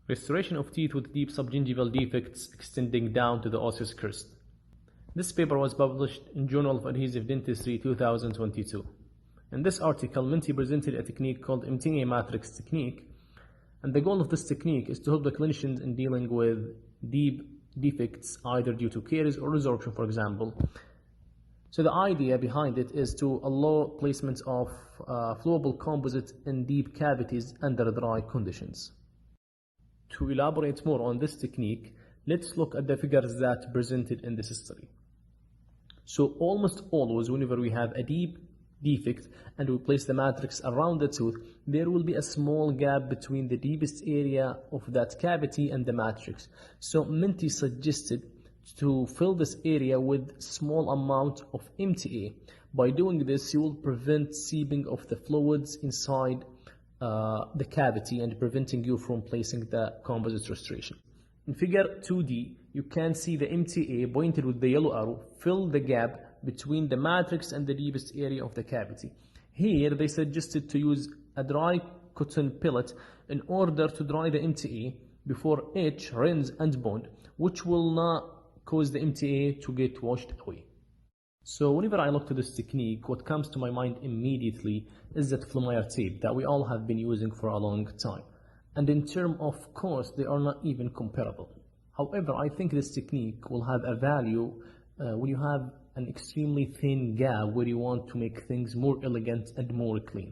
Restoration of teeth with deep subgingival defects extending down to the osseous crest. This paper was published in Journal of Adhesive Dentistry 2022. In this article, Mente presented a technique called Mente matrix technique, and the goal of this technique is to help the clinicians in dealing with deep defects either due to caries or resorption, for example. So the idea behind it is to allow placement of flowable composite in deep cavities under dry conditions. To elaborate more on this technique, let's look at the figures that presented in this study. So almost always whenever we have a deep defect and we place the matrix around the tooth, there will be a small gap between the deepest area of that cavity and the matrix. So Mente suggested to fill this area with small amount of MTA. By doing this, you will prevent seeping of the fluids inside the cavity and preventing you from placing the composite restoration. In figure 2D, you can see the MTA pointed with the yellow arrow fill the gap between the matrix and the deepest area of the cavity. Here, they suggested to use a dry cotton pellet in order to dry the MTA before etch, rinse, and bond, which will not cause the MTA to get washed away. So whenever I look to this technique, what comes to my mind immediately is that Flamire tape that we all have been using for a long time. And in terms of cost, they are not even comparable. However, I think this technique will have a value when you have an extremely thin gap where you want to make things more elegant and more clean.